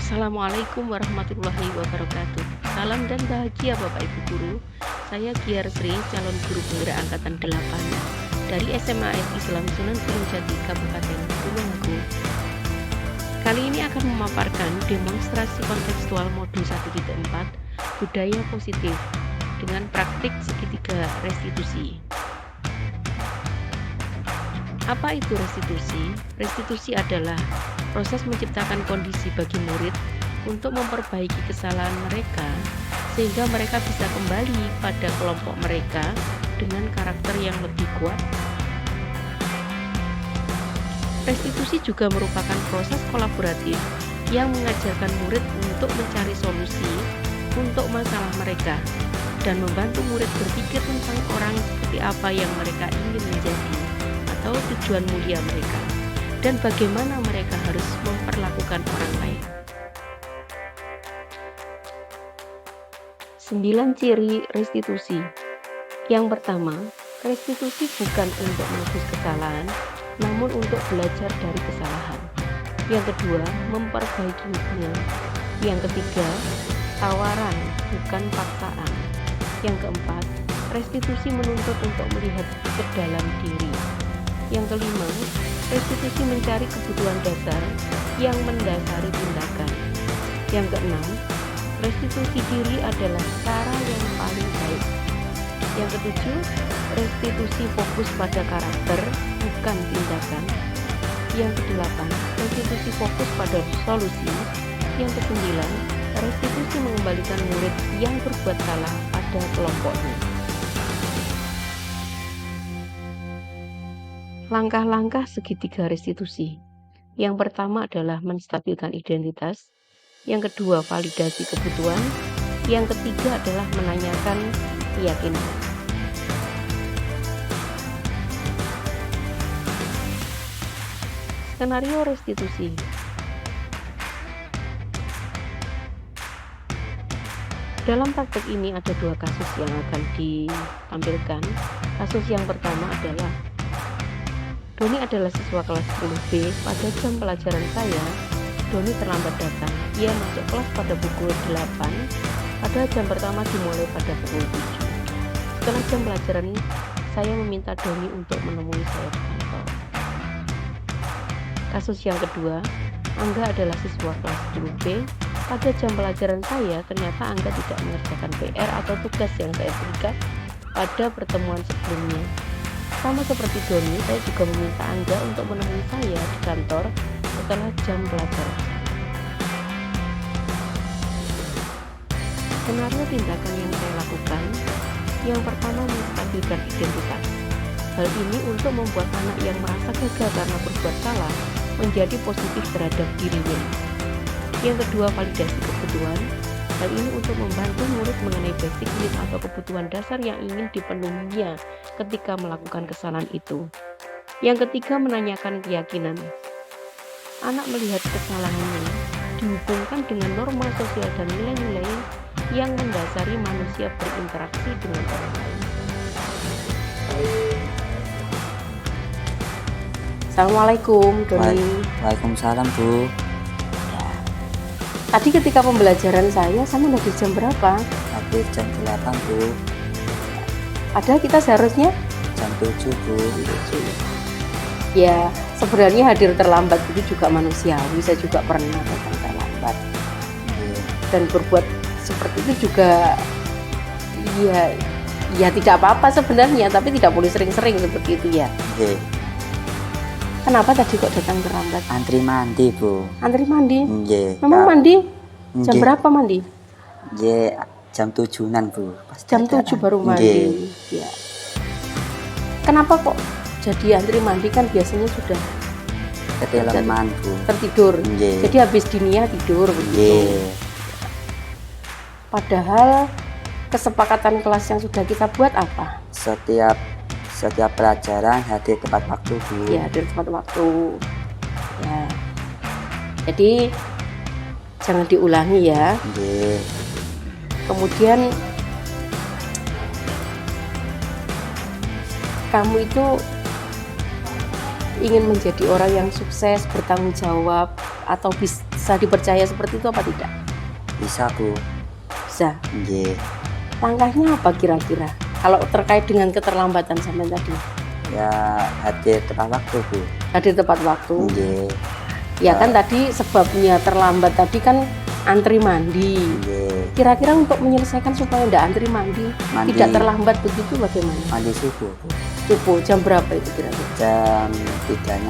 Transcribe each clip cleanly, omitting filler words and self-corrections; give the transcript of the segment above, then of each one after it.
Assalamualaikum warahmatullahi wabarakatuh. Salam dan bahagia Bapak Ibu Guru. Saya Giar Sri, calon guru penggerak angkatan 8 dari SMA Islam Sunan Gunung Jati, Kabupaten Tulungagung. Kali ini akan memaparkan demonstrasi kontekstual modul 1.4 budaya positif dengan praktik segitiga restitusi. Apa itu restitusi? Restitusi adalah proses menciptakan kondisi bagi murid untuk memperbaiki kesalahan mereka sehingga mereka bisa kembali pada kelompok mereka dengan karakter yang lebih kuat. Restitusi juga merupakan proses kolaboratif yang mengajarkan murid untuk mencari solusi untuk masalah mereka dan membantu murid berpikir tentang orang seperti apa yang mereka ingin menjadi atau tujuan mulia mereka dan bagaimana mereka harus memperlakukan orang lain. 9 ciri restitusi. Yang pertama, restitusi bukan untuk menebus kesalahan, namun untuk belajar dari kesalahan. Yang kedua, memperbaiki hubungan. Yang ketiga, tawaran bukan paksaan. Yang keempat, restitusi menuntut untuk melihat ke dalam diri. Yang kelima, restitusi mencari kebutuhan dasar yang mendasari tindakan. Yang keenam, restitusi diri adalah cara yang paling baik. Yang ketujuh, restitusi fokus pada karakter, bukan tindakan. Yang kedelapan, restitusi fokus pada solusi. Yang kesembilan, restitusi mengembalikan murid yang berbuat salah pada kelompoknya. Langkah-langkah segitiga restitusi. Yang pertama adalah menstabilkan identitas. Yang kedua, validasi kebutuhan. Yang ketiga adalah menanyakan keyakinan. Skenario restitusi. Dalam praktek ini ada 2 kasus yang akan ditampilkan. Kasus yang pertama adalah Doni adalah siswa kelas 10B. Pada jam pelajaran saya, Doni terlambat datang. Ia masuk kelas pada pukul 8, pada jam pertama dimulai pada pukul 7. Setelah jam pelajaran, saya meminta Doni untuk menemui saya di kantor. Kasus yang kedua, Angga adalah siswa kelas 10B. Pada jam pelajaran saya, ternyata Angga tidak mengerjakan PR atau tugas yang saya berikan pada pertemuan sebelumnya. Sama seperti Doni, saya juga meminta Angga untuk menemui saya di kantor setelah jam pelajaran. Skenario tindakan yang saya lakukan, yang pertama menstabilkan identitas. Hal ini untuk membuat anak yang merasa gagal karena berbuat salah menjadi positif terhadap dirinya. Yang kedua, validasi kebutuhan. Hal ini untuk membantu murid mengenai basic need atau kebutuhan dasar yang ingin dipenuhinya ketika melakukan kesalahan itu. Yang ketiga, menanyakan keyakinan. Anak melihat kesalahannya dihubungkan dengan norma sosial dan nilai-nilai yang mendasari manusia berinteraksi dengan orang lain. Assalamualaikum, Doni. Waalaikumsalam, Bu. Tadi ketika pembelajaran saya udah di jam berapa? Tadi jam 8, Bu. Padahal kita seharusnya Jam 7, Bu. ya sebenarnya hadir terlambat itu juga manusiawi. Saya juga pernah datang terlambat dan berbuat seperti itu juga ya tidak apa-apa sebenarnya, tapi tidak boleh sering-sering seperti itu ya. Kenapa tadi kok datang terlambat? Antri mandi, Bu. Antri mandi? Memang Kak. mandi? Jam berapa mandi? Jam 7-an, Bu. Pas Jam 7 baru mandi. Ya. Kenapa kok jadi antri mandi? Kan biasanya sudah Kedalaman, Bu. tertidur. Jadi habis dinia tidur begitu. Padahal kesepakatan kelas yang sudah kita buat apa? Setiap pelajaran hadir tepat waktu, Bu. Ya, hadir tepat waktu. Ya. Jadi jangan diulangi ya. Kemudian kamu itu ingin menjadi orang yang sukses, bertanggung jawab, atau bisa dipercaya seperti itu apa tidak? Bisa Bu. Bisa. Nggih. Langkahnya apa kira-kira? Kalau terkait dengan keterlambatan sampai tadi? Ya hadir tepat waktu Bu. Hadir tepat waktu. Nggih. Ya kan tadi sebabnya terlambat tadi kan antri mandi. Nggih. Kira-kira untuk menyelesaikan supaya tidak antri mandi, tidak terlambat begitu bagaimana? Mandi subuh Bu. Subuh jam berapa itu kira-kira? Jam 3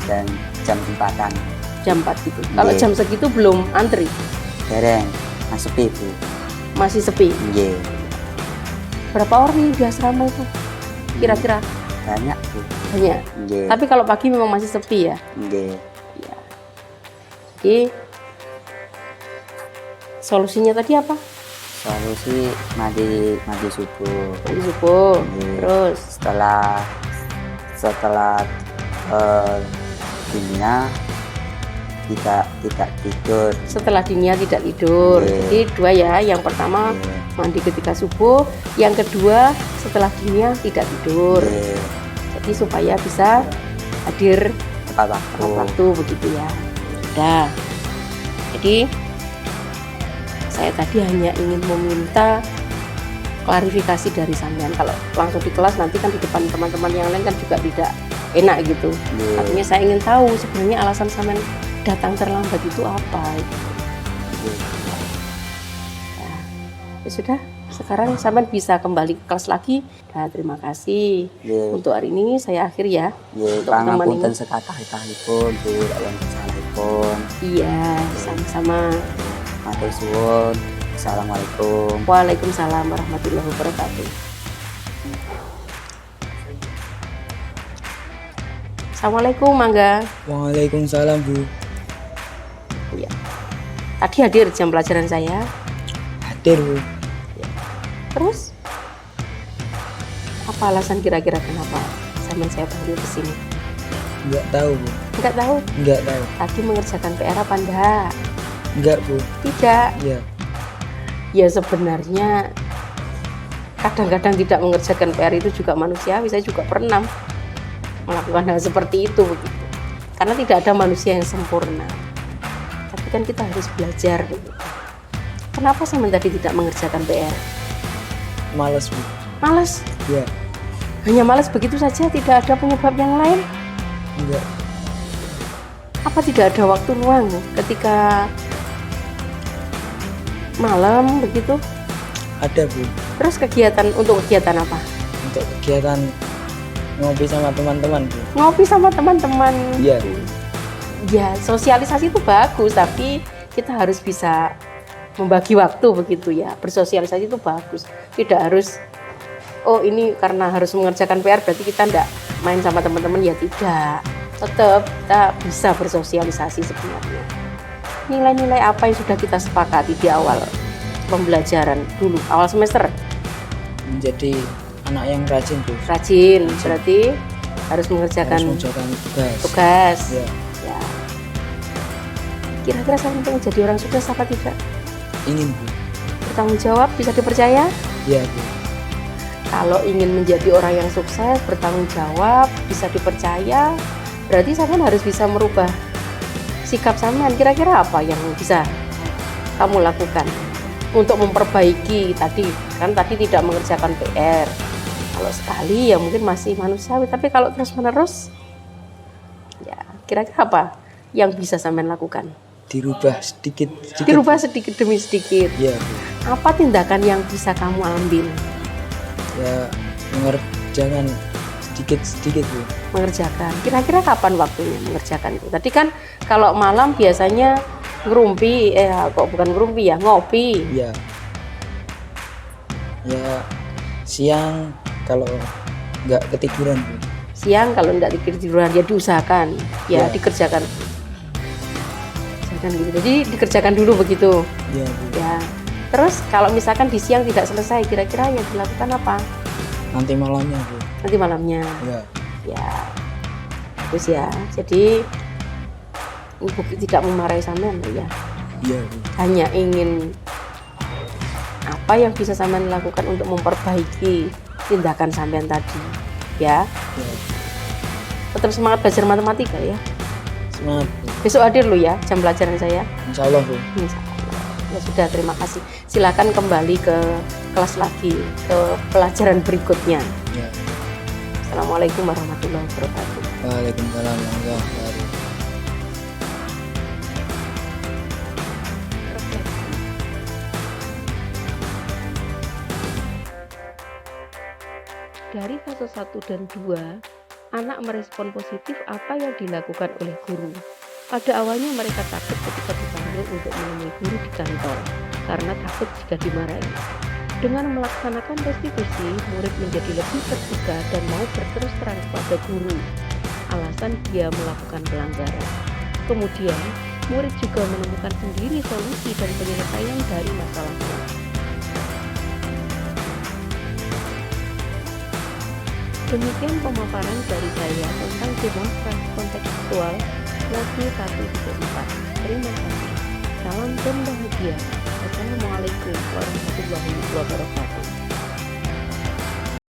dan jam 4-an. Jam 4 gitu. Kalau Nggih. jam segitu belum antri, Dereng, sepi Bu. masih sepi. Nggih. Berapa orang yang di asrama itu? Kira-kira Banyak Bu. banyak. Nggih. Tapi kalau pagi memang masih sepi ya. Nggih. Ya. Jadi solusinya tadi apa? Solusi mandi subuh. Mandi subuh. Nggih. Terus setelah dunia tidak tidur. setelah dinia tidak tidur. Nggih. Jadi dua ya. Yang pertama Nggih. mandi ketika subuh. Yang kedua setelah dinia tidak tidur. Nggih. Jadi supaya bisa hadir Tepat waktu. tepat waktu begitu ya. Sudah. Jadi saya tadi hanya ingin meminta klarifikasi dari sampean. Kalau langsung di kelas nanti kan di depan teman-teman yang lain kan juga tidak enak gitu. Nggih. Artinya saya ingin tahu sebenarnya alasan sampean datang terlambat itu apa. Nggih. Ya sudah, sekarang sampean bisa kembali ke kelas lagi. Nah, terima kasih. Nggih. Untuk hari ini saya akhir ya. Nggih, Untuk teman pangapunten ini. sekathah-kathahipun Bu, lawan kesalahanipun. Iya, sama-sama. Matur suwun. Assalamualaikum. Waalaikumsalam warahmatullahi wabarakatuh. Assalamualaikum, Mangga. Waalaikumsalam Bu. Iya. Tadi hadir jam pelajaran saya. Hadir Bu. Terus apa alasan kira-kira kenapa saya panggil ke sini? Enggak tahu Bu. Enggak tahu. Enggak tahu. Tadi mengerjakan PR apa enggak? Enggak Bu. Tidak. Iya. Ya sebenarnya kadang-kadang tidak mengerjakan PR itu juga manusiawi. Saya juga pernah melakukan hal seperti itu begitu. Karena tidak ada manusia yang sempurna. Tapi kan kita harus belajar begitu. Kenapa sampai tadi tidak mengerjakan PR? Males Bu. Malas. Iya. Hanya malas begitu saja, tidak ada penyebab yang lain. Enggak. Apa tidak ada waktu luang ketika malam begitu? Ada Bu. Terus untuk kegiatan apa? Untuk kegiatan ngopi sama teman-teman Bu. Ngopi sama teman-teman. Iya. Ya, sosialisasi itu bagus, tapi kita harus bisa membagi waktu begitu ya. Bersosialisasi itu bagus. Tidak harus oh ini karena harus mengerjakan PR berarti kita enggak main sama teman-teman, ya tidak. Tetap kita bisa bersosialisasi sebenarnya. Nilai-nilai apa yang sudah kita sepakati di awal pembelajaran dulu, awal semester? Menjadi anak yang rajin Bu. Rajin, berarti harus mengerjakan Harus mengerjakan tugas. tugas. Iya. Ya. Kira-kira saya untuk menjadi orang sukses apa tidak? Ingin Bu. Bertanggung jawab, bisa dipercaya? Iya Bu. Kalau ingin menjadi orang yang sukses, bertanggung jawab, bisa dipercaya, berarti sampean harus bisa merubah sikap sampean. Kira-kira apa yang bisa kamu lakukan untuk memperbaiki tadi? Kan tadi tidak mengerjakan PR. Kalau sekali ya mungkin masih manusiawi, tapi kalau terus-menerus, ya kira-kira apa yang bisa sampean lakukan? Dirubah sedikit. Dirubah sedikit demi sedikit. Iya Bu. Apa tindakan yang bisa kamu ambil? Ya mengerjakan sedikit Bu. Mengerjakan. Kira-kira kapan waktunya mengerjakan itu? Tadi kan kalau malam biasanya ngerumpi, ngopi. Iya. Ya siang kalau nggak ketiduran Bu. Siang kalau tidak tiduran ya diusahakan, ya Ya. dikerjakan. Gitu. Jadi dikerjakan dulu begitu. Iya Bu. Ya. Terus kalau misalkan di siang tidak selesai, kira-kira yang dilakukan apa? Nanti malamnya Bu. Nanti malamnya. Iya. Ya. Terus ya. Jadi ibu tidak memarahi sampean ya. Iya Bu. Hanya ingin apa yang bisa sampean lakukan untuk memperbaiki tindakan sampean tadi. Ya. Iya. Tetap semangat belajar matematika ya. Semangat Bu. Besok hadir lu ya jam pelajaran saya. Insya Allah Bu. Insya Allah. Ya sudah, terima kasih. Silakan kembali ke kelas lagi, ke pelajaran berikutnya. Ya. Assalamualaikum warahmatullahi wabarakatuh. Waalaikumsalam warahmatullahi wabarakatuh. Dari fase 1 dan 2, anak merespon positif apa yang dilakukan oleh guru. Pada awalnya mereka takut ketika dipanggil untuk menemui guru di kantor, karena takut jika dimarahi. Dengan melaksanakan restitusi, murid menjadi lebih terbuka dan mau berterus terang kepada guru, alasan dia melakukan pelanggaran. Kemudian, murid juga menemukan sendiri solusi dan penyelesaian dari masalahnya. Demikian pemaparan dari saya tentang demonstrasi kontekstual Logni 1.4. Terima kasih. Salam dan bahagia. Wassalamualaikum warahmatullahi wabarakatuh.